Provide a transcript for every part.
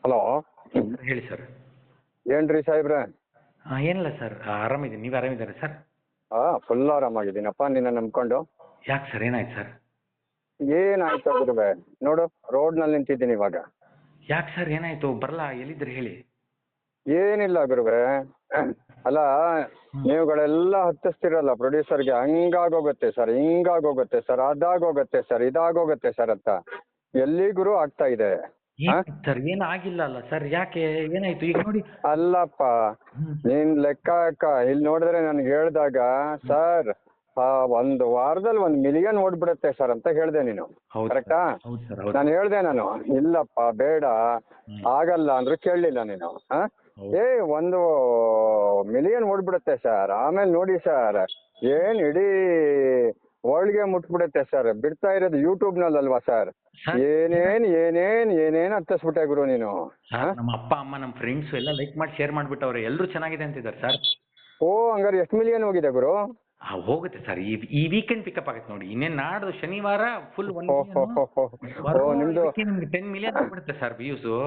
Hello. ಹೇಳಿ sir. ಏನ್ರಿ ಸಾಹೇಬ್ರೆ? ಏನಿಲ್ಲ ಸರ್, ಆರಾಮಿದ್ದೀನಿ. ನೀವು ಆರಾಮಿದ್ದೀರಾ ಸರ್? ಫುಲ್ ಆರಾಮಾಗಿದ್ದೀನಪ್ಪ ನಿನ್ನ ನಂಬ್ಕೊಂಡು. ಯಾಕೆ ಸರ್, ಏನಾಯ್ತು ಸರ್? ಏನಾಯ್ತು ಗುರುವೆ? ನೋಡು, ರೋಡ್ನಲ್ಲಿ ನಿಂತಿದ್ದೀನಿ ಇವಾಗ. ಯಾಕೆ ಸರ್, ಏನಾಯ್ತು? ಬರಲ್ಲ, ಎಲ್ಲಿದ್ರಿ ಹೇಳಿ. ಏನಿಲ್ಲ ಗುರುವೆ, ಅಲ್ಲ ನೀವುಗಳೆಲ್ಲ ಹತ್ತಿಸ್ತಿರಲ್ಲ ಪ್ರೊಡ್ಯೂಸರ್ಗೆ, ಹಂಗಾಗೋಗುತ್ತೆ ಸರ್, ಹಿಂಗಾಗೋಗುತ್ತೆ ಸರ್, ಅದಾಗೋಗುತ್ತೆ ಸರ್, ಇದಾಗೋಗುತ್ತೆ ಸರ್ ಅಂತ. ಎಲ್ಲಿ ಗುರು ಆಗ್ತಾ ಇದೆ? ಸರ್ ಏನು ಆಗಿಲ್ಲ ಅಲ್ಲ ಸರ್, ಯಾಕೆ ಏನಾಯ್ತು ಈಗ ನೋಡಿ. ಅಲ್ಲಪ್ಪ, ನೀನ್ ಲೆಕ್ಕ ಹಾಕ. ಇಲ್ಲಿ ನೋಡಿದ್ರೆ ನನ್ಗೆ ಹೇಳ್ದಾಗ ಸರ್ ಒಂದು ವಾರದಲ್ಲಿ 1 ಮಿಲಿಯನ್ ಓಡ್ಬಿಡುತ್ತೆ ಸರ್ ಅಂತ ಹೇಳ್ದೆ ನೀನು, ಕರೆಕ್ಟಾ? ನಾನು ಹೇಳ್ದೆ, ನಾನು ಇಲ್ಲಪ್ಪ ಬೇಡ ಆಗಲ್ಲ ಅಂದ್ರು ಕೇಳಲಿಲ್ಲ ನೀನು. 1 ಮಿಲಿಯನ್ ಓಡ್ಬಿಡುತ್ತೆ ಸರ್, ಆಮೇಲೆ ನೋಡಿ ಸರ್ ಏನ್ ಇಡೀ ವರ್ಲ್ಡ್ಗೆ ಮುಟ್ಬಿಡುತ್ತೆ ಸರ್. ಬಿಡ್ತಾ ಇರೋದು ಯೂಟ್ಯೂಬ್ ನಲ್ಲಿ ಅಲ್ವಾ ಸರ್? ಏನೇನ್ ಹತ್ತಿಸ್ಬಿಟ್ಟೆ ಗುರು ನೀನು. ನಮ್ಮ ಅಪ್ಪ ಅಮ್ಮ ನಮ್ಮ ಫ್ರೆಂಡ್ಸ್ ಎಲ್ಲ ಲೈಕ್ ಮಾಡಿ ಶೇರ್ ಮಾಡ್ಬಿಟ್ಟವ್ರೆ, ಎಲ್ಲರೂ ಚೆನ್ನಾಗಿದೆ ಅಂತಿದ್ದಾರೆ ಸರ್. ಹಂಗಾರೆ ಎಷ್ಟು ಮಿಲಿಯನ್ ಹೋಗಿದೆ ಗುರು? ಹೋಗುತ್ತೆ ಸರ್, ಈ ವೀಕೆಂಡ್ ಪಿಕಪ್ ಆಗುತ್ತೆ ನೋಡಿ. ಇನ್ನೇನು ನಾಡ್ದು ಶನಿವಾರ ಫುಲ್ ನಿಮ್ಗೆ 10 ಮಿಲಿಯನ್ ಆಗ್ಬಿಡುತ್ತೆ ಸರ್ ವ್ಯೂಸು.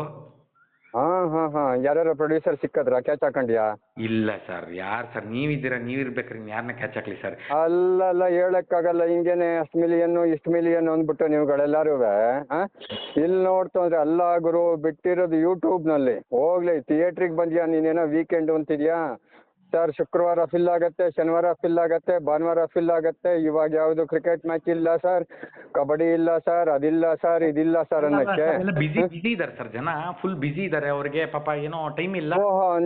ಯಾರ್ಯಾರ ಪ್ರೊಡ್ಯೂಸರ್ ಸಿಕ್ಕದ್ರ ಕ್ಯಾಚ್ ಹಾಕೊಂಡ್ಯಾ? ಇಲ್ಲ ಸರ್, ಯಾರು ಸರ್, ನೀವಿದ್ದೀರಾ, ನೀವಿರ್ಬೇಕ್ರಿ, ಯಾರನ್ನ ಕ್ಯಾಚ್ ಹಾಕ್ಲಿ ಸರ್? ಅಲ್ಲ ಹೇಳಕ್ಕಾಗಲ್ಲ, ಹಿಂಗೇನೆ ಅಷ್ಟು ಮಿಲಿಯನ್ ಇಷ್ಟು ಮಿಲಿಯನ್ ಅಂದ್ಬಿಟ್ಟು ನೀವುಗಳೆಲ್ಲಾರು ಇಲ್ಲಿ ನೋಡ್ತು ಅಂದ್ರೆ ಅಲ್ಲ ಗುರು, ಬಿಟ್ಟಿರೋದು ಯೂಟ್ಯೂಬ್ ನಲ್ಲಿ. ಹೋಗ್ಲಿ, ಥಿಯೇಟ್ರಿಗೆ ಬಂದ್ಯಾ ನೀನೇನೋ ವೀಕೆಂಡ್ ಅಂತಿದ್ಯಾ ಸರ್? ಶುಕ್ರವಾರ ಫಿಲ್ ಆಗತ್ತೆ, ಶನಿವಾರ ಫಿಲ್ ಆಗತ್ತೆ, ಭಾನುವಾರ ಫಿಲ್ ಆಗತ್ತೆ. ಇವಾಗ ಯಾವ್ದು ಕ್ರಿಕೆಟ್ ಮ್ಯಾಚ್ ಇಲ್ಲ ಸರ್, ಕಬಡ್ಡಿ ಇಲ್ಲ ಸರ್, ಅದಿಲ್ಲ ಸರ್, ಇದಿಲ್ಲ ಸರ್ ಅನ್ನಕ್ಕೆ. ಬಿಸಿ ಇದಾರೆ ಸರ್, ಜನ ಫುಲ್ ಬಿಸಿ ಇದಾರೆ, ಅವ್ರಿಗೆ ಪಾಪ ಏನೋ ಟೈಮ್ ಇಲ್ಲ.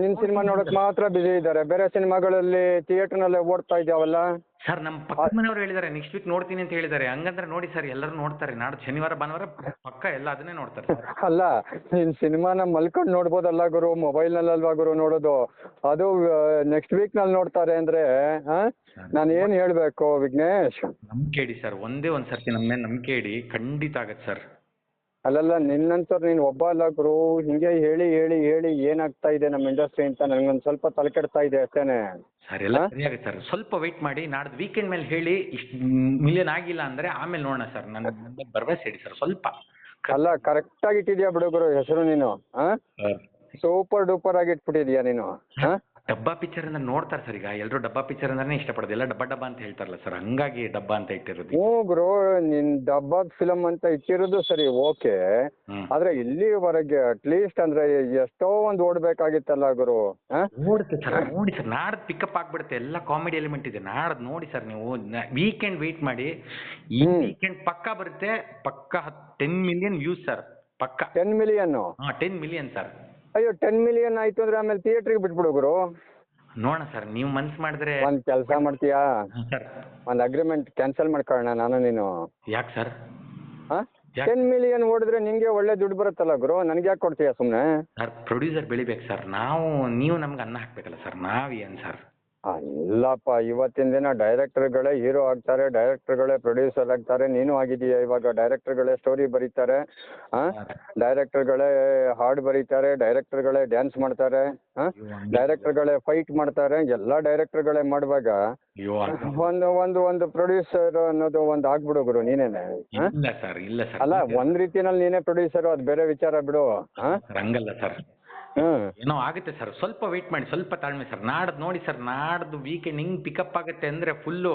ನಿನ್ ಸಿನಿಮಾ ನೋಡಕ್ ಮಾತ್ರ ಬಿಸಿ ಇದ್ದಾರೆ, ಬೇರೆ ಸಿನಿಮಾಗಳಲ್ಲಿ ಥಿಯೇಟರ್ ನಲ್ಲೇ ಓಡ್ತಾ ಇದ್ದಾವಲ್ಲ ಸರ್. ನಮ್ಮ ಪಕ್ಕದ ಮನೆಯವ್ರು ಹೇಳಿದ್ದಾರೆ ನೆಕ್ಸ್ಟ್ ವೀಕ್ ನೋಡ್ತೀನಿ ಅಂತ ಹೇಳಿದ್ದಾರೆ. ಹಂಗಂದ್ರೆ ನೋಡಿ ಸರ್, ಎಲ್ಲರೂ ನೋಡ್ತಾರೆ. ನಾಡ್ದು ಶನಿವಾರ ಭಾನುವಾರ ಪಕ್ಕ ಎಲ್ಲ ಅದನ್ನೇ ನೋಡ್ತಾರೆ. ಅಲ್ಲ, ನಿನ್ ಸಿನಿಮಾನ ಮಲ್ಕೊಂಡು ನೋಡ್ಬೋದಲ್ಲ ಗುರು, ಮೊಬೈಲ್ ನಲ್ಲಲ್ವಾ ಗುರು ನೋಡೋದು? ಅದು ನೆಕ್ಸ್ಟ್ ವೀಕ್ ನಲ್ಲಿ ನೋಡ್ತಾರೆ ಅಂದ್ರೆ ನಾನು ಏನ್ ಹೇಳ್ಬೇಕು ವಿಘ್ನೇಶ್? ನಂಬಿಕೆ ಇಡಿ ಸರ್, ಒಂದೇ ಒಂದ್ ಸರ್ತಿ ನಮ್ಮ ಮೇಲೆ ನಂಬಿಕೆ ಇಡಿ, ಖಂಡಿತ ಆಗತ್ತೆ ಸರ್. ಅಲ್ಲಲ್ಲ, ನಿನ್ನಂತವ್ರು ನೀನ್ ಒಬ್ಬ ಅಲ್ಲ ಗುರು. ಹಿಂಗೆ ಹೇಳಿ ಹೇಳಿ ಹೇಳಿ ಏನಾಗ್ತಾ ಇದೆ ನಮ್ಮ ಇಂಡಸ್ಟ್ರಿ ಅಂತ ನನಗೊಂದು ಸ್ವಲ್ಪ ತಲೆ ಕೆಡ್ತಾ ಇದೆ ಅಷ್ಟೇನೆ. ಸರ್ ಎಲ್ಲ ಸರಿ ಆಗುತ್ತೆ ಸರ್, ಸ್ವಲ್ಪ ವೆಯ್ಟ್ ಮಾಡಿ. ನಾಡ್ದು ವೀಕೆಂಡ್ ಮೇಲೆ ಹೇಳಿ, ಇಷ್ಟು ಮಿಲಿಯನ್ ಆಗಿಲ್ಲ ಅಂದ್ರೆ ಆಮೇಲೆ ನೋಡೋಣ ಸರ್. ನನ್ನ ಭರವಸೆ ಇಡಿ ಸರ್ ಸ್ವಲ್ಪ. ಅಲ್ಲ, ಕರೆಕ್ಟ್ ಆಗಿ ಇಟ್ಟಿದ್ಯಾ ಬಿಡುಗರು ಹೆಸರು ನೀನು. ಸೂಪರ್ ಡೂಪರ್ ಆಗಿ ಇಟ್ಬಿಟ್ಟಿದ್ಯಾ ನೀನು. ಡಬ್ಬಾ ಪಿಕ್ಚರ್ ಅಂದ್ರೆ ನೋಡ್ತಾರೆ ಸರ್, ಈಗ ಎಲ್ಲರೂ ಡಬ್ಬಾ ಪಿಕ್ಚರ್ ಅಂದ್ರೆ ಇಷ್ಟಪಡೋದು, ಎಲ್ಲ ಡಬ್ಬ ಡಬ್ಬ ಅಂತ ಹೇಳ್ತಾರಲ್ಲ ಸರ್, ಹಂಗಾಗಿ ಡಬ್ಬಾ ಅಂತ ಇಟ್ಟಿರೋದು. ಗುರು, ನಿನ್ ಡಬ್ಬಾ ಫಿಲಮ್ ಅಂತ ಇಟ್ಟಿರೋದು ಸರಿ, ಓಕೆ. ಆದ್ರೆ ಇಲ್ಲಿವರೆಗೆ ಅಟ್ಲೀಸ್ಟ್ ಅಂದ್ರೆ ಎಷ್ಟೋ ಒಂದು ಓಡ್ಬೇಕಾಗಿತ್ತಲ್ಲ ಗುರು. ಓಡುತ್ತೆ ಸರ್, ನೋಡಿ ಸರ್, ನಾಡ್ದು ಪಿಕಪ್ ಆಗ್ಬಿಡುತ್ತೆ. ಎಲ್ಲ ಕಾಮಿಡಿ ಎಲಿಮೆಂಟ್ ಇದೆ. ನಾಡ್ದು ನೋಡಿ ಸರ್, ನೀವು ವೀಕೆಂಡ್ ವೆಯ್ಟ್ ಮಾಡಿ. ಈ ವೀಕೆಂಡ್ ಪಕ್ಕ ಬರುತ್ತೆ, ಪಕ್ಕ 10 ಮಿಲಿಯನ್ ವ್ಯೂಸ್ ಸರ್, ಪಕ್ಕ 10 ಮಿಲಿಯನ್. 10 million sir. ಅಯ್ಯೋ, 10 ಮಿಲಿಯನ್ ಆಯ್ತು ಅಂದ್ರೆ ಆಮೇಲೆ ಥಿಯೇಟ್ರಿಗೆ ಬಿಟ್ಬಿಡು ಗುರು. ನೋಡೋಣ ಸರ್, ನೀವು ಮನ್ಸು ಮಾಡಿದ್ರೆ. ಒಂದ್ ಕೆಲಸ ಮಾಡ್ತೀಯಾ? ಸರ್, ಒಂದ್ ಅಗ್ರಿಮೆಂಟ್ ಕ್ಯಾನ್ಸಲ್ ಮಾಡ್ಕೊಳ್ಳೋಣ ನಾನು ನೀನು. ಯಾಕೆ ಸರ್? 10 ಮಿಲಿಯನ್ ಓಡಿದ್ರೆ ನಿಂಗೆ ಒಳ್ಳೆ ದುಡ್ಡು ಬರುತ್ತಲ್ಲ ಗುರು, ನನ್ಗೆ ಯಾಕೆ ಕೊಡ್ತೀಯಾ ಸುಮ್ಮನೆ? ಸರ್, ಪ್ರೊಡ್ಯೂಸರ್ ಬೆಳಿಬೇಕು ಸರ್, ನೀವು ನಮ್ಗೆ ಅನ್ನ ಹಾಕ್ಬೇಕಲ್ಲ ಸರ್, ನಾವೇನು ಸರ್? ಇಲ್ಲಪ್ಪ, ಇವತ್ತಿನ ದಿನ ಡೈರೆಕ್ಟರ್ಗಳೇ ಹೀರೋ ಆಗ್ತಾರೆ, ಡೈರೆಕ್ಟರ್ಗಳೇ ಪ್ರೊಡ್ಯೂಸರ್ ಆಗ್ತಾರೆ. ನೀನು ಆಗಿದೀಯ ಇವಾಗ. ಡೈರೆಕ್ಟರ್ಗಳೇ ಸ್ಟೋರಿ ಬರೀತಾರೆ, ಡೈರೆಕ್ಟರ್ಗಳೇ ಹಾಡು ಬರೀತಾರೆ, ಡೈರೆಕ್ಟರ್ಗಳೇ ಡ್ಯಾನ್ಸ್ ಮಾಡ್ತಾರೆ, ಡೈರೆಕ್ಟರ್ಗಳೇ ಫೈಟ್ ಮಾಡ್ತಾರೆ. ಎಲ್ಲ ಡೈರೆಕ್ಟರ್ಗಳೇ ಮಾಡುವಾಗ ಒಂದು ಪ್ರೊಡ್ಯೂಸರ್ ಅನ್ನೋದು ಒಂದು ಆಗ್ಬಿಡು ಗುರು ನೀನೇನೆ. ಅಲ್ಲ, ಒಂದ್ ರೀತಿನಲ್ಲಿ ನೀನೇ ಪ್ರೊಡ್ಯೂಸರ್, ಅದು ಬೇರೆ ವಿಚಾರ ಬಿಡು. ಹಂಗಲ್ಲ ಸರ್, ಏನೋ ಆಗುತ್ತೆ ಸರ್, ಸ್ವಲ್ಪ ವೇಟ್ ಮಾಡಿ, ಸ್ವಲ್ಪ ತಾಳ್ಮೆ ಸರ್. ನಾಡ್ದು ನೋಡಿ ಸರ್, ನಾಡ್ದು ವೀಕೆಂಡ್ ಹಿಂಗ್ ಪಿಕಪ್ ಆಗುತ್ತೆ ಅಂದ್ರೆ ಫುಲ್ಲು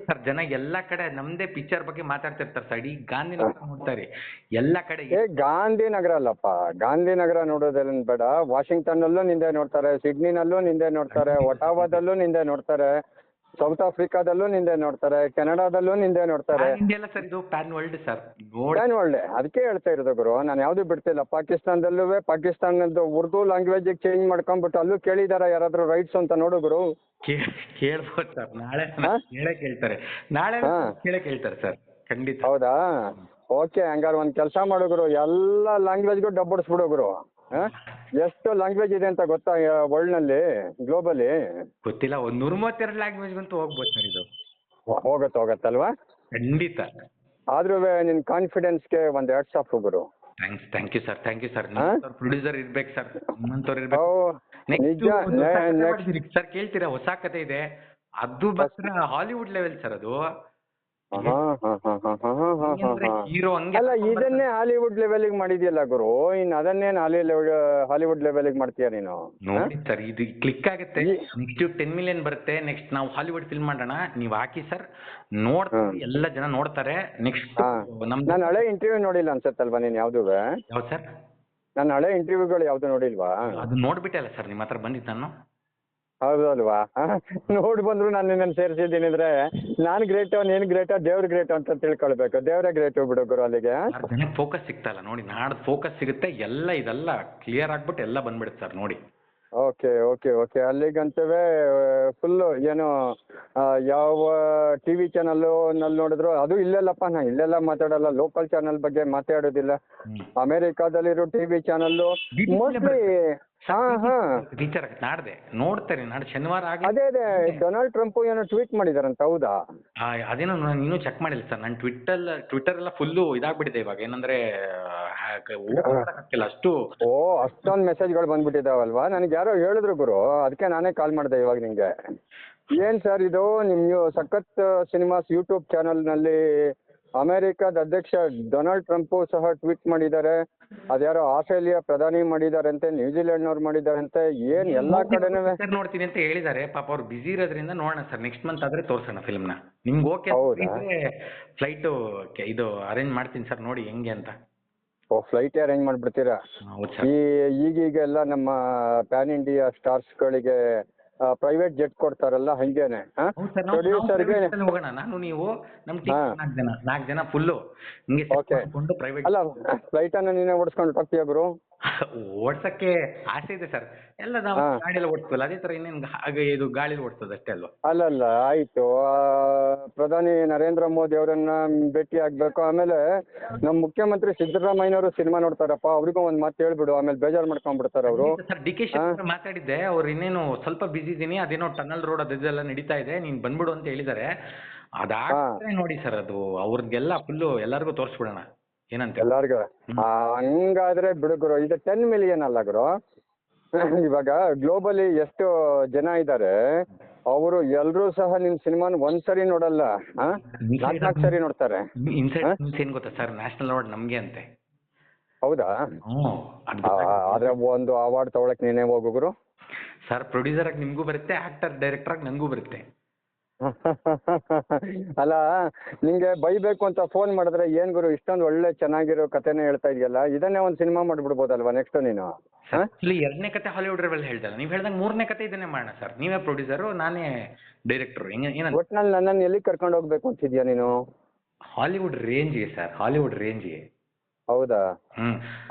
ಸರ್. ಜನ ಎಲ್ಲಾ ಕಡೆ ನಮ್ದೇ ಪಿಕ್ಚರ್ ಬಗ್ಗೆ ಮಾತಾಡ್ತಿರ್ತಾರೆ ಸರ್. ಇಡೀ ಗಾಂಧಿನಗರ ನೋಡ್ತಾರೆ ಎಲ್ಲಾ ಕಡೆ. ಗಾಂಧಿನಗರ ಅಲ್ಲಪ್ಪ, ಗಾಂಧಿನಗರ ನೋಡೋದೇನು ಬೇಡ, ವಾಷಿಂಗ್ಟನ್ ಅಲ್ಲೂ ನಿಂದೆ ನೋಡ್ತಾರೆ, ಸಿಡ್ನಿನಲ್ಲೂ ನಿಂದೆ ನೋಡ್ತಾರೆ, ಒಟಾವಾದಲ್ಲೂ ನಿಂದೆ ನೋಡ್ತಾರೆ, ಸೌತ್ ಆಫ್ರಿಕಾದಲ್ಲೂ ನಿಂದೆ ನೋಡ್ತಾರೆ, ಕೆನಡಾದಲ್ಲೂ ನಿಂದೆ ನೋಡ್ತಾರೆ. ಸರ್, ಇದು PAN world sir, PAN world. ಅದಕ್ಕೆ ಹೇಳ್ತಾ ಇರೋದು ಗುರು, ನಾನು ಯಾವ್ದು ಬಿಡ್ತಿಲ್ಲ. ಪಾಕಿಸ್ತಾನದಲ್ಲೂ ಪಾಕಿಸ್ತಾನದ್ದು ಉರ್ದು ಲ್ಯಾಂಗ್ವೇಜ್ ಚೇಂಜ್ ಮಾಡ್ಕೊಂಡ್ಬಿಟ್ಟು ಅಲ್ಲೂ ಕೇಳಿದಾರ ಯಾರಾದ್ರೂ ರೈಟ್ಸ್ ಅಂತ ನೋಡು ಗುರು. ಕೇಳ್ಬೋದು ಸರ್, ನಾಳೆ ಕೇಳ್ತಾರೆ, ನಾಳೆ ಕೇಳ್ತಾರೆ ಸರ್, ಖಂಡಿತ. ಹೌದಾ? ಓಕೆ, ಹಂಗಾರೆ ಒಂದ್ ಕೆಲಸ ಮಾಡು ಗುರು, ಎಲ್ಲ ಲ್ಯಾಂಗ್ವೇಜ್ಗೂ ಡಬ್ಬಡಿಸ್ಬಿಡು ಗುರು. ಎಷ್ಟು ಲ್ಯಾಂಗ್ವೇಜ್ ಇದೆ ಅಂತ ಗೊತ್ತಾ ವರ್ಲ್ಡ್ ನಲ್ಲಿ, ಗ್ಲೋಬಲಿ? ಗೊತ್ತಿಲ್ಲ, 132 ಲ್ಯಾಂಗ್ವೇಜ್ ಅಂತೂ ಹೋಗ್ಬೋದು ಸರ್. ಇದು ಹೋಗತ್ತಲ್ವಾ? ಖಂಡಿತ. ಆದ್ರೂ ನಿನ್ ಕಾನ್ಫಿಡೆನ್ಸ್ಗೆ ಒಂದ್ ಹ್ಯಾಟ್ಸ್ ಆಫ್ ಗುರು. Thank you sir, thank you sir. Producer ಇರ್ಬೇಕು ಸರ್, ನಿಮ್ಮಂತವ್ರು ಸರ್. ಕೇಳ್ತೀರಾ, ಹೊಸ ಕತೆ ಇದೆ, ಅದು ಮಾತ್ರ ಹಾಲಿವುಡ್ ಲೆವೆಲ್ ಸರ್. ಅದು ಹಾ ಹಾ ಹಾ ಹಾ ಹಾ ಹಾ ಹಾ ಹಾ ಹಾ. ಹೀರೋ ಹಂಗೆ ಅಲ್ಲ ಇದನ್ನೇ ಹಾಲಿವುಡ್ ಲೆವೆಲಿಗೆ ಮಾಡಿದ್ಯಲ್ಲ ಗುರು, ಇನ್ನು ಅದನ್ನೇನು ಹಾಲಿವುಡ್ ಲೆವೆಲಿಗೆ ಮಾಡ್ತೀಯ ನೀನು? ನೋಡಿ ಸರ್, ಇದು ಕ್ಲಿಕ್ ಆಗುತ್ತೆ, ನೆಕ್ಸ್ಟ್ 10 ಮಿಲಿಯನ್ ಬರುತ್ತೆ, ನೆಕ್ಸ್ಟ್ ನಾವು ಹಾಲಿವುಡ್ ಫಿಲ್ಮ್ ಮಾಡೋಣ, ನೀವು ಹಾಕಿ ಸರ್, ನೋಡ್ತಾರೆ ಎಲ್ಲ ಜನ ನೋಡ್ತಾರೆ. ನೆಕ್ಸ್ಟ್ ನಮ್ದು ನಾನು ಹಳೆ ಇಂಟರ್ವ್ಯೂ ನೋಡಿಲ್ಲ ಅನ್ಸತ್ತಲ್ವಾ ನೀನು ಯಾವ್ದು? ಯಾವ್ದು ಸರ್? ನನ್ನ ಹಳೆ ಇಂಟರ್ವ್ಯೂಗಳು ಯಾವ್ದು ನೋಡಿಲ್ವಾ? ಅದು ನೋಡ್ಬಿಟ್ಟೆ ಅಲ್ಲ ಸರ್ ನಿಮ್ಮ ಹತ್ರ ಬಂದಿದ್ದು ನಾನು. ಹೌದು ಅಲ್ವಾ? ನೋಡಿ ಬಂದ್ರು ನಾನು ನಿನ್ನನ್ನು ಸೇರಿಸಿದ್ದೀನಿ ಅಂದ್ರೆ ನಾನು ಗ್ರೇಟೋ ನೀನು ಗ್ರೇಟೋ ದೇವ್ರ ಗ್ರೇಟೋ ಅಂತ ತಿಳ್ಕೊಳ್ಬೇಕು. ದೇವರೇ ಗ್ರೇಟು ಬಿಡು ಗುರು ಅಲ್ಲಿಗೆ. ಜನಕ್ಕೆ ಫೋಕಸ್ ಸಿಗ್ತಾ ಇಲ್ಲ ನೋಡಿ, ನಾಡ್ದು ಫೋಕಸ್ ಸಿಗುತ್ತೆ, ಎಲ್ಲ ಇದೆಲ್ಲ ಕ್ಲಿಯರ್ ಆಗ್ಬಿಟ್ಟು ಎಲ್ಲ ಬಂದ್ಬಿಡುತ್ತೆ ಸರ್ ನೋಡಿ. Okay okay okay. ಅಲ್ಲಿಗಂತವೇ ಫುಲ್ಲು ಏನು ಯಾವ ಟಿ ವಿ ಚಾನಲ್ಲು ನಲ್ಲಿ ನೋಡಿದ್ರು ಅದು ಇಲ್ಲೆಲ್ಲಪ್ಪ, ನಾ ಇಲ್ಲೆಲ್ಲ ಮಾತಾಡಲ್ಲ, ಲೋಕಲ್ ಚಾನಲ್ ಬಗ್ಗೆ ಮಾತಾಡೋದಿಲ್ಲ. ಅಮೆರಿಕಾದಲ್ಲಿರೋ T V channel mostly teacher ನಾಡ್ದೆ ನೋಡ್ತಾರೆ, ನಾಡ್ದು ಶನಿವಾರ ಆಗಿ ಅದೇ ಅದೇ ಡೊನಾಲ್ಡ್ ಟ್ರಂಪ್ ಏನೋ ಟ್ವೀಟ್ ಮಾಡಿದಾರಂತ, ಹೌದಾ? ಅದೇನೋ ನಾನು ಇನ್ನೂ ಚೆಕ್ ಮಾಡಿಲ್ಲ ಸರ್. ನನ್ನ ಟ್ವಿಟ್ಟರ್ ಎಲ್ಲ ಫುಲ್ಲು ಇದಾಗ್ಬಿಟ್ಟಿದೆ ಇವಾಗ, ಏನಂದ್ರೆ ಅಷ್ಟು ಅಷ್ಟೊಂದು ಮೆಸೇಜ್ಗಳು ಬಂದ್ಬಿಟ್ಟಿದಾವಲ್ವಾ? ನನಗೆ ಯಾರೋ ಹೇಳಿದ್ರು ಗುರು, ಅದಕ್ಕೆ ನಾನೇ ಕಾಲ್ ಮಾಡಿದೆ ಇವಾಗ ನಿಂಗೆ. ಏನ್ ಸರ್ ಇದು ನಿಮ್ಮ ಸಖತ್ ಸಿನಿಮಾಸ್ ಯೂಟ್ಯೂಬ್ ಚಾನಲ್ನಲ್ಲಿ ಅಮೆರಿಕದ ಅಧ್ಯಕ್ಷ ಡೊನಾಲ್ಡ್ ಟ್ರಂಪ್ ಸಹ ಟ್ವೀಟ್ ಮಾಡಿದ್ದಾರೆ, ಅದ್ಯಾರೋ ಆಸ್ಟ್ರೇಲಿಯಾ ಪ್ರಧಾನಿ ಮಾಡಿದಾರಂತೆ, ನ್ಯೂಜಿಲೆಂಡ್ನವ್ರು ಮಾಡಿದಾರಂತೆ, ಏನ್ ಎಲ್ಲಾ ಕಡೆನೂ ನೋಡ್ತೀನಿ ಅಂತ ಹೇಳಿದ್ದಾರೆ. ಪಾಪ ಅವ್ರು ಬಿಸಿ ಇರೋದ್ರಿಂದ ನೋಡೋಣ ಸರ್, ನೆಕ್ಸ್ಟ್ ಮಂತ್ ಆದ್ರೆ ತೋರ್ಸೋಣ ಫಿಲ್ಮ್ನ. ನಿಮ್ಗೆ ಓಕೆ ಫ್ಲೈಟು ಇದು ಅರೇಂಜ್ ಮಾಡ್ತೀನಿ ಸರ್, ನೋಡಿ ಹೆಂಗೆ ಅಂತ. ಫ್ಲೈಟ್ ಅರೇಂಜ್ ಮಾಡ್ಬಿಡ್ತೀರಾ? ಹೌದು ಸರ್. ಈಗೀಗೆಲ್ಲ ನಮ್ಮ ಪ್ಯಾನ್ ಇಂಡಿಯಾ ಸ್ಟಾರ್ಸ್ಗಳಿಗೆ ಪ್ರೈವೇಟ್ ಜೆಟ್ ಕೊಡ್ತಾರಲ್ಲ, ಹಂಗೇನೆ ಪ್ರೊಡ್ಯೂಸರ್ಗೆ ಹೋಗೋಣ, ನಾನು ನೀವು ನಮ್ಮ ನಾಲ್ಕು ಜನ ಫುಲ್ಲು ಹಿಂಗೆ ಪ್ರೈವೇಟ್. ಅಲ್ಲ ಫ್ಲೈಟ್ ಅನ್ನ ನೀನೇ ಓಡಿಸ್ಕೊಂಡು ಹೋಗ್ತೀಯ ಗುರು? ಓಡ್ಸಕ್ಕೆ ಆಸೆ ಇದೆ ಸರ್, ಎಲ್ಲ ನಾವು ಗಾಡಿಯಲ್ಲಿ ಓಡಿಸ್ತೀವಲ್ಲ ಅದೇ ತರ ಇನ್ನೇನು ಹಾಗೆ ಇದು ಗಾಳಿಲಿ ಓಡಿಸ್ತದೆ ಅಷ್ಟೇ ಅಲ್ವಾ? ಅಲ್ಲಲ್ಲ ಆಯ್ತು, ಪ್ರಧಾನಿ ನರೇಂದ್ರ ಮೋದಿ ಅವರನ್ನ ಭೇಟಿ ಆಗ್ಬೇಕು. ಆಮೇಲೆ ನಮ್ಮ ಮುಖ್ಯಮಂತ್ರಿ ಸಿದ್ದರಾಮಯ್ಯನವರು ಸಿನಿಮಾ ನೋಡ್ತಾರಪ್ಪ, ಅವ್ರಿಗೂ ಒಂದ್ ಮಾತು ಹೇಳ್ಬಿಡು, ಆಮೇಲೆ ಬೇಜಾರು ಮಾಡ್ಕೊಂಡ್ಬಿಡ್ತಾರೆ ಅವರು. ಸರ್ ಡಿ ಕೆ ಶಿವಕುಮಾರ್ ಮಾತಾಡಿದ್ದೆ, ಅವ್ರು ಇನ್ನೇನು ಸ್ವಲ್ಪ ಬಿಸಿ ಇದೀನಿ, ಅದೇನೋ ಟನಲ್ ರೋಡ್ ಅದೆಲ್ಲ ನಡೀತಾ ಇದೆ, ನೀನ್ ಬಂದ್ಬಿಡು ಅಂತ ಹೇಳಿದ್ದಾರೆ. ಅದಾಗ್ತದೆ ನೋಡಿ ಸರ್, ಅದು ಅವ್ರಿಗೆಲ್ಲ ಫುಲ್ಲು ಎಲ್ಲರಿಗೂ ತೋರಿಸ್ಬಿಡೋಣ ಏನಂತ. ಎಲ್ಲಾರ್ಗು ಹಂಗಾದ್ರೆ ಬಿಡು ಗುರು, ಇದು 10 ಮಿಲಿಯನ್ ಅಲ್ಲ ಗುರು, ಇವಾಗ ಗ್ಲೋಬಲಿ ಎಷ್ಟು ಜನ ಇದ್ದಾರೆ, ಅವರು ಎಲ್ರೂ ಸಹ ನಿಮ್ ಸಿನಿಮಾನ ಒಂದ್ಸರಿ ನೋಡಲ್ಲ, 4 ಸರಿ ನೋಡ್ತಾರೆ. ಏನ್ ಗೊತ್ತಾ ಸರ್, ನ್ಯಾಷನಲ್ ಅವಾರ್ಡ್ ನಮ್ಗೆ ಅಂತೆ. ಹೌದಾ? ಆದ್ರೆ ಒಂದು ಅವಾರ್ಡ್ ತಗೊಳಕ್ ನೀನೇ ಹೋಗು ಗುರು. ಸರ್ ಪ್ರೊಡ್ಯೂಸರ್ ಆಗಿ ನಿಮ್ಗೂ ಬರುತ್ತೆ, ಆಕ್ಟರ್ ಡೈರೆಕ್ಟರ್ ಆಗಿ ನಂಗೂ ಬರುತ್ತೆ. ಅಲ್ಲ ನಿಂಗೆ ಬೈಬೇಕು ಅಂತ ಫೋನ್ ಮಾಡಿದ್ರೆ ಏನ್ ಗುರು ಇಷ್ಟೊಂದು ಒಳ್ಳೆ ಚೆನ್ನಾಗಿರೋ ಕಥೆನೇ ಹೇಳ್ತಾ ಇದೆಯಲ್ಲ, ಇದನ್ನೇ ಒಂದು ಸಿನಿಮಾ ಮಾಡ್ಬಿಡ್ಬೋದಲ್ವಾ ನೆಕ್ಸ್ಟ್ ನೀನು? ಎರಡನೇ ಕತೆ ಹಾಲಿವುಡ್ ರೆವೆಲ್ ಹೇಳ್ದಲ್ಲ, ನೀವು ಹೇಳ್ದಂಗೆ 3ನೇ ಕತೆ ಇದನ್ನೇ ಮಾಡೋಣ ಸರ್. ನೀವೇ ಪ್ರೊಡ್ಯೂಸರು, ನಾನೇ ಡೈರೆಕ್ಟರ್. ಒಟ್ನಲ್ಲಿ ನನ್ನನ್ನು ಎಲ್ಲಿ ಕರ್ಕೊಂಡು ಹೋಗ್ಬೇಕು ಅಂತಿದ್ಯಾ ನೀನು? ಹಾಲಿವುಡ್ ರೇಂಜ್ಗೆ ಸರ್, ಹಾಲಿವುಡ್ ರೇಂಜ್ಗೆ. ಹೌದಾ?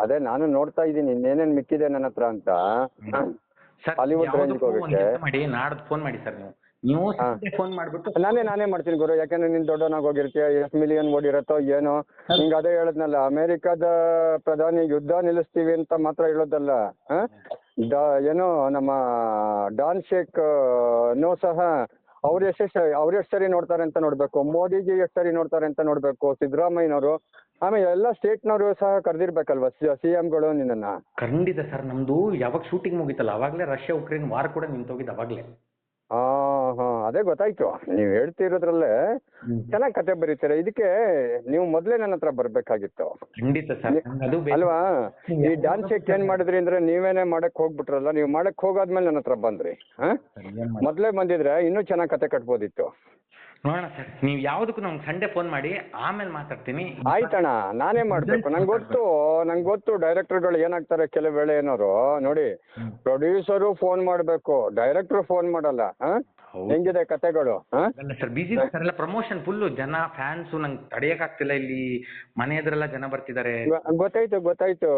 ಅದೇ ನಾನು ನೋಡ್ತಾ ಇದ್ದೀನಿ ಇನ್ನೇನೇನ್ ಮಿಕ್ಕಿದೆ ನನ್ನ ಹತ್ರ ಅಂತ. ಹಾಲಿವುಡ್ ರೇಂಜ್ಗೆ ಹೋಗಕ್ಕೆ ಮಾಡಿ, ನಾಡ್ದು ಫೋನ್ ಮಾಡಿ ಸರ್. ನೀವು ಫೋನ್ ಮಾಡ್ಬಿಟ್ಟು ನಾನೇ ಮಾಡ್ತೀನಿ ಗುರು, ಯಾಕಂದ್ರೆ ನೀನ್ ದೊಡ್ಡವನಾಗ ಹೋಗಿರ್ತೀಯ, ಎಷ್ಟು ಮಿಲಿಯನ್ ಓಡಿರತ್ತೋ ಏನೋ. ನಿಂಗೆ ಅದೇ ಹೇಳದ್ನಲ್ಲ, ಅಮೆರಿಕದ ಪ್ರಧಾನಿ ಯುದ್ಧ ನಿಲ್ಲಿಸ್ತೀವಿ ಅಂತ ಮಾತ್ರ ಹೇಳೋದಲ್ಲ, ಏನೋ ನಮ್ಮ ಡಾನ್ ಶೇಕ್ ನೋ ಸಹ ಅವ್ರು ಎಷ್ಟು ಸರಿ ನೋಡ್ತಾರೆ ಅಂತ ನೋಡ್ಬೇಕು, ಮೋದಿಜಿ ಎಷ್ಟು ಸರಿ ನೋಡ್ತಾರೆ ಅಂತ ನೋಡ್ಬೇಕು, ಸಿದ್ದರಾಮಯ್ಯನವರು, ಆಮೇಲೆ ಎಲ್ಲ ಸ್ಟೇಟ್ನವರು ಸಹ ಕರೆದಿರ್ಬೇಕಲ್ವಾ CMಗಳು ನಿನ್ನ. ಖಂಡಿತ ಸರ್, ನಮ್ದು ಯಾವಾಗ ಶೂಟಿಂಗ್ ಮುಗಿತಲ್ಲ ಅವಾಗಲೇ ರಷ್ಯಾ ಉಕ್ರೇನ್ ವಾರ್ ಕೂಡ ನಿಂತೋಗಿದ್ದು ಅವಾಗಲೇ. ಅದೇ ಗೊತ್ತಾಯ್ತು, ನೀವು ಹೇಳ್ತಿರೋದ್ರಲ್ಲೇ ಚೆನ್ನಾಗಿ ಕತೆ ಬರೀತೀರ. ಇದಕ್ಕೆ ನೀವು ಮೊದಲೇ ನನ್ನ ಹತ್ರ ಬರ್ಬೇಕಾಗಿತ್ತು. ಖಂಡಿತ ಸರ್, ಅಲ್ವಾ? ಈ ಡ್ಯಾನ್ಸ್ ಏನ್ ಮಾಡಿದ್ರಿ ಅಂದ್ರೆ ನೀವೇನೆ ಮಾಡಕ್ ಹೋಗ್ಬಿಟ್ರಲ್ಲ, ನೀವು ಮಾಡಕ್ ಹೋಗಾದ್ಮೇಲೆ ನನ್ನ ಹತ್ರ ಬಂದ್ರಿ. ಮೊದಲೇ ಬಂದಿದ್ರೆ ಇನ್ನೂ ಚೆನ್ನಾಗಿ ಕತೆ ಕಟ್ಬೋದಿತ್ತು. ನೋಡೋಣ ಸರ್, ನೀವು ಯಾವುದಕ್ಕೂ ನಮ್ಗೆ ಸಂಡೇ ಫೋನ್ ಮಾಡಿ, ಆಮೇಲೆ ಮಾತಾಡ್ತೀನಿ. ಆಯ್ತಣ್ಣ, ನಾನೇ ಮಾಡ್ಬೇಕು. ನಂಗೆ ಗೊತ್ತು ಡೈರೆಕ್ಟರ್ಗಳು ಏನಾಗ್ತಾರೆ ಕೆಲವು ವೇಳೆ ಏನಾರು ನೋಡಿ, ಪ್ರೊಡ್ಯೂಸರು ಫೋನ್ ಮಾಡ್ಬೇಕು, ಡೈರೆಕ್ಟರ್ ಫೋನ್ ಮಾಡಲ್ಲ. ಹೆಂಗಿದೆ ಕತೆಗಳು? ಸರ್ ಬಿಸಿ ಸರ್, ಎಲ್ಲ ಪ್ರಮೋಷನ್ ಫುಲ್ಲು, ಜನ ಫ್ಯಾನ್ಸು, ನಂಗೆ ತಡೆಯಕ್ಕಾಗ್ತಿಲ್ಲ. ಇಲ್ಲಿ ಮನೆ ಎದುರೆಲ್ಲ ಜನ ಬರ್ತಿದ್ದಾರೆ. ಗೊತ್ತಾಯ್ತು.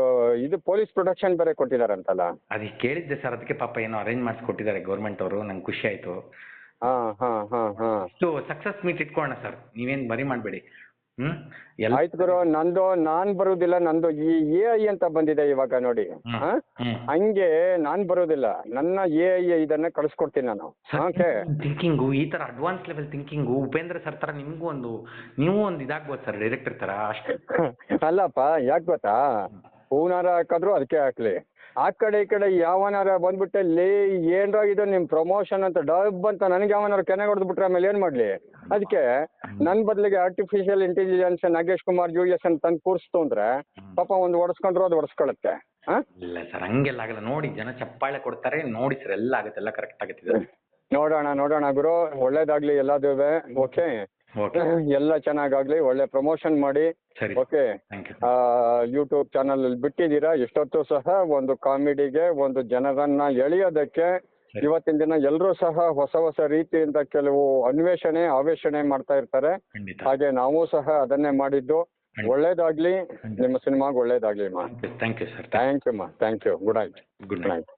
ಇದು ಪೊಲೀಸ್ ಪ್ರೊಟೆಕ್ಷನ್ ಬೇರೆ ಕೊಟ್ಟಿದಾರಂತಲ್ಲ? ಅದಕ್ಕೆ ಕೇಳಿದ್ದೆ ಸರ್, ಅದಕ್ಕೆ ಪಾಪ ಏನೋ ಅರೇಂಜ್ ಮಾಡಿಸ್ಕೊಟ್ಟಿದ್ದಾರೆ ಗೌರ್ಮೆಂಟ್ ಅವರು, ನಂಗೆ ಖುಷಿ ಆಯ್ತು. ಸಕ್ಸಸ್ ಮೀಟ್ ಇಟ್ಕೊಳ್ಳೋಣ ಸರ್, ನೀವೇನು ಬರಿ ಮಾಡಬೇಡಿ. ಆಯ್ತು ಗುರು, ನಾನ್ ಬರುದಿಲ್ಲ, ನಂದು ಈ AI ಅಂತ ಬಂದಿದೆ ಇವಾಗ ನೋಡಿ, ಹಂಗೆ ನಾನ್ ಬರೋದಿಲ್ಲ, ನನ್ನ AI ಇದನ್ನ ಕಳಿಸ್ಕೊಡ್ತೀನಿ ನಾನು. ಥಿಂಕಿಂಗು ಈ ತರ advance level thinking, Upendra sir ತರ ನೀವು ಒಂದು ಇದಾಗ್ಬೋದು ಸರ್, ಡೈರೆಕ್ಟರ್ ತರ ಅಷ್ಟೇ. ಅಲ್ಲಪ್ಪ, ಯಾಕೆ ಗೊತ್ತಾ, ಹೂನಾರ ಹಾಕಿದ್ರು ಅದಕ್ಕೆ ಹಾಕ್ಲಿ, ಆ ಕಡೆ ಈ ಕಡೆ ಯಾವನಾರ ಬಂದ್ಬಿಟ್ಟೆ ಲೇ ಏನ್ರ ಇದು ನಿಮ್ಮ ಪ್ರಮೋಷನ್ ಅಂತ ಡಬ್ ಅಂತ ನನಗೆ ಯಾವನಾರ ಕೆನೆ ಹೊಡೆದ್ಬಿಟ್ರೆ ಆಮೇಲೆ ಏನು ಮಾಡಲಿ? ಅದಕ್ಕೆ ನನ್ನ ಬದಲಿಗೆ artificial intelligence Nagesh Kumar US ಅಂತ ತಂದು ಕೂರಿಸ್ತು ಅಂದ್ರೆ ಪಾಪ ಒಂದು ಹೊಡೆಸ್ಕೊಂಡ್ರು ಅದು ಹೊಡೆಸ್ಕೊಳತ್ತೆ. ಹಾಂ ಇಲ್ಲ ಸರ್ ಹಂಗೆಲ್ಲ ಆಗಲ್ಲ. ನೋಡಿ ಜನ ಚಪ್ಪಾಳೆ ಕೊಡ್ತಾರೆ, ನೋಡಿ ಸರ್ ಎಲ್ಲ ಆಗುತ್ತೆ, ಎಲ್ಲ ಕರೆಕ್ಟ್ ಆಗುತ್ತೆ. ನೋಡೋಣ ಗುರು, ಒಳ್ಳೇದಾಗ್ಲಿ ಎಲ್ಲದೂ. ಓಕೆ, ಓಕೆ ಎಲ್ಲ ಚೆನ್ನಾಗಾಗ್ಲಿ, ಒಳ್ಳೆ ಪ್ರಮೋಷನ್ ಮಾಡಿ. ಸರಿ okay, thank you. YouTube channel ಬಿಟ್ಟಿದ್ದೀರಾ, ಇಷ್ಟೊತ್ತು ಸಹ ಒಂದು ಕಾಮಿಡಿಗೆ, ಒಂದು ಜನರನ್ನ ಎಳೆಯೋದಕ್ಕೆ ಸರಿ. ಇವತ್ತಿನ ದಿನ ಎಲ್ಲರೂ ಸಹ ಹೊಸ ರೀತಿಯಿಂದ ಕೆಲವು ಆವೇಶಣೆ ಮಾಡ್ತಾ ಇರ್ತಾರೆ. ಖಂಡಿತ. ಹಾಗೆ ನಾವು ಸಹ ಅದನ್ನೇ ಮಾಡಿದ್ದು. ಒಳ್ಳೇದಾಗ್ಲಿ, ನಿಮ್ಮ ಸಿನಿಮಾಗೆ ಒಳ್ಳೇದಾಗ್ಲಿ ಅಮ್ಮ. Thank you sir. Thank you ಅಮ್ಮ, thank you. Good night. Good night.